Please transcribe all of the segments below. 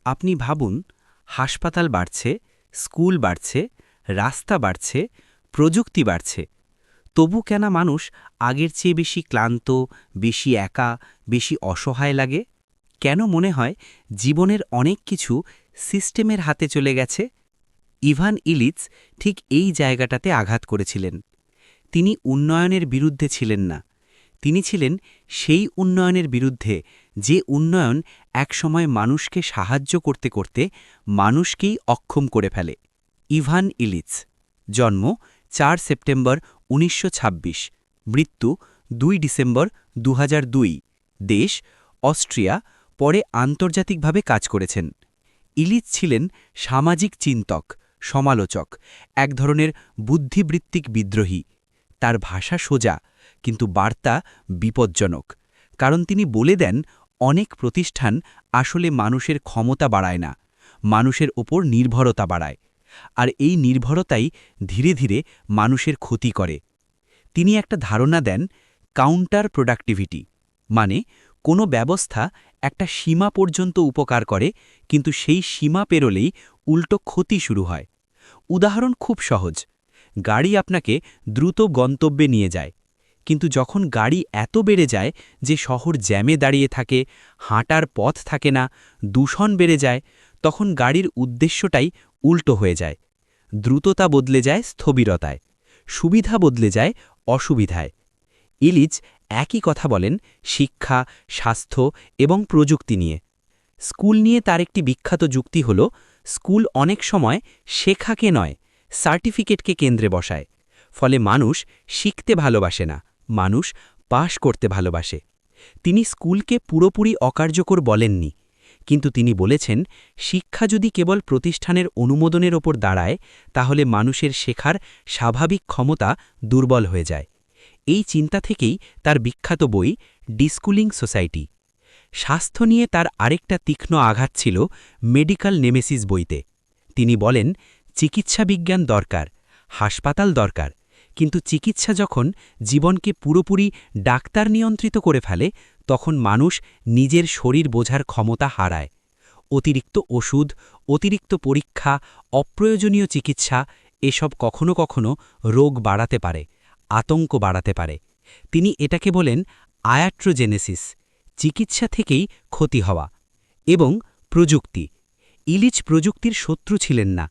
আপনি ভাবুন, হাসপাতাল বাড়ছে, স্কুল বাড়ছে, রাস্তা বাড়ছে, প্রযুক্তি বাড়ছে, তবু কেন মানুষ আগের চেয়ে বেশি ক্লান্ত, বেশি একা, বেশি অসহায় লাগে? কেন মনে হয় জীবনের অনেক কিছু সিস্টেমের হাতে চলে গেছে? ইভান ইলিচ ঠিক এই জায়গাটাতে আঘাত করেছিলেন। তিনি উন্নয়নের বিরুদ্ধে ছিলেন না, তিনি ছিলেন সেই উন্নয়নের বিরুদ্ধে যে উন্নয়ন একসময় মানুষকে সাহায্য করতে করতে মানুষকেই অক্ষম করে ফেলে। ইভান ইলিচ, জন্ম ৪ সেপ্টেম্বর ১৯২৬, মৃত্যু ২ ডিসেম্বর ২০০২, দেশ অস্ট্রিয়া, পরে আন্তর্জাতিকভাবে কাজ করেছেন। ইলিচ ছিলেন সামাজিক চিন্তক, সমালোচক, এক ধরনের বুদ্ধিবৃত্তিক বিদ্রোহী। তার ভাষা সোজা, কিন্তু বার্তা বিপজ্জনক, কারণ তিনি বলে দেন অনেক প্রতিষ্ঠান আসলে মানুষের ক্ষমতা বাড়ায় না, মানুষের ওপর নির্ভরতা বাড়ায়, আর এই নির্ভরতাই ধীরে ধীরে মানুষের ক্ষতি করে। তিনি একটা ধারণা দেন, কাউন্টার প্রোডাক্টিভিটি, মানে কোনো ব্যবস্থা একটা সীমা পর্যন্ত উপকার করে, কিন্তু সেই সীমা পেরোলেই উল্টো ক্ষতি শুরু হয়। উদাহরণ খুব সহজ, গাড়ি আপনাকে দ্রুত গন্তব্যে নিয়ে যায়, কিন্তু যখন গাড়ি এত বেড়ে যায় যে শহর জ্যামে দাঁড়িয়ে থাকে, হাঁটার পথ থাকে না, দূষণ বেড়ে যায়, তখন গাড়ির উদ্দেশ্যটাই উল্টো হয়ে যায়। দ্রুততা বদলে যায় স্থবিরতায়, সুবিধা বদলে যায় অসুবিধায়। ইলিচ একই কথা বলেন শিক্ষা, স্বাস্থ্য এবং প্রযুক্তি নিয়ে। স্কুল নিয়ে তার একটি বিখ্যাত যুক্তি হল, স্কুল অনেক সময় শেখাকে নয়, সার্টিফিকেটকে কেন্দ্রে বসায়। ফলে মানুষ শিখতে ভালোবাসে না, মানুষ পাশ করতে ভালোবাসে। তিনি স্কুলকে পুরোপুরি অকার্যকর বলেননি, কিন্তু তিনি বলেছেন, শিক্ষা যদি কেবল প্রতিষ্ঠানের অনুমোদনের ওপর দাঁড়ায়, তাহলে মানুষের শেখার স্বাভাবিক ক্ষমতা দুর্বল হয়ে যায়। এই চিন্তা থেকেই তার বিখ্যাত বই ডিস্কুলিং সোসাইটি। স্বাস্থ্য নিয়ে তার আরেকটা তীক্ষ্ণ আঘাত ছিল মেডিকেল নেমেসিস বইতে। তিনি বলেন, চিকিৎসা বিজ্ঞান দরকার, হাসপাতাল দরকার, কিন্তু চিকিৎসা যখন জীবনকে পুরোপুরি ডাক্তার নিয়ন্ত্রিত করে ফেলে, তখন মানুষ নিজের শরীর বোঝার ক্ষমতা হারায়। অতিরিক্ত ওষুধ, অতিরিক্ত পরীক্ষা, অপ্রয়োজনীয় চিকিৎসা, এসব কখনো কখনো রোগ বাড়াতে পারে, আতঙ্ক বাড়াতে পারে। তিনি এটাকে বলেন আয়াট্রোজেনেসিস, চিকিৎসা থেকেই ক্ষতি হওয়া। এবং প্রযুক্তি, ইলিচ প্রযুক্তির শত্রু ছিলেন না,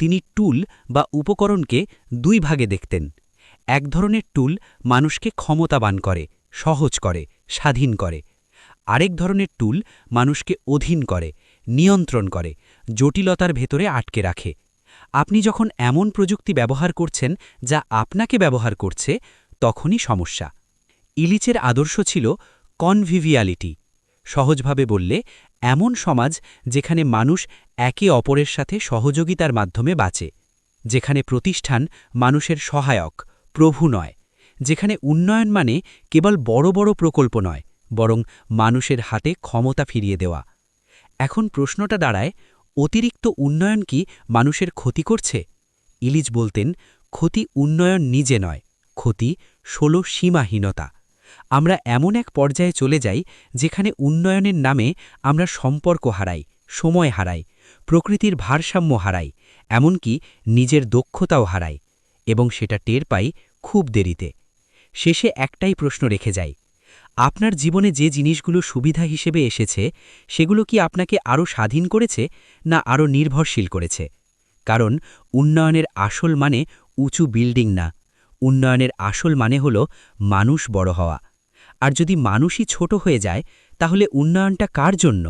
তিনি টুল বা উপকরণকে দুই ভাগে দেখতেন। এক ধরনের টুল মানুষকে ক্ষমতাবান করে, সহজ করে, স্বাধীন করে। আরেক ধরনের টুল মানুষকে অধীন করে, নিয়ন্ত্রণ করে, জটিলতার ভেতরে আটকে রাখে। আপনি যখন এমন প্রযুক্তি ব্যবহার করছেন যা আপনাকে ব্যবহার করছে, তখনই সমস্যা। ইলিচের আদর্শ ছিল কনভিভিয়ালিটি, সহজভাবে বললে এমন সমাজ যেখানে মানুষ একে অপরের সাথে সহযোগিতার মাধ্যমে বাঁচে, যেখানে প্রতিষ্ঠান মানুষের সহায়ক, প্রভু নয়, যেখানে উন্নয়ন মানে কেবল বড় বড় প্রকল্প নয়, বরং মানুষের হাতে ক্ষমতা ফিরিয়ে দেওয়া। এখন প্রশ্নটা দাঁড়ায়, অতিরিক্ত উন্নয়ন কি মানুষের ক্ষতি করছে? ইলিচ বলতেন, ক্ষতি উন্নয়ন নিজে নয়, ক্ষতি সীমাহীনতা। আমরা এমন এক পর্যায়ে চলে যাই যেখানে উন্নয়নের নামে আমরা সম্পর্ক হারাই, সময় হারাই, প্রকৃতির ভারসাম্য হারাই, এমনকি নিজের দক্ষতাও হারাই, এবং সেটা টের পাই খুব দেরিতে। শেষে একটাই প্রশ্ন রেখে যাই, আপনার জীবনে যে জিনিসগুলো সুবিধা হিসেবে এসেছে, সেগুলো কি আপনাকে আরও স্বাধীন করেছে, না আরও নির্ভরশীল করেছে? কারণ উন্নয়নের আসল মানে উঁচু বিল্ডিং না, উন্নয়নের আসল মানে হল মানুষ বড় হওয়া। আর যদি মানুষই ছোট হয়ে যায়, তাহলে উন্নয়নটা কার জন্য?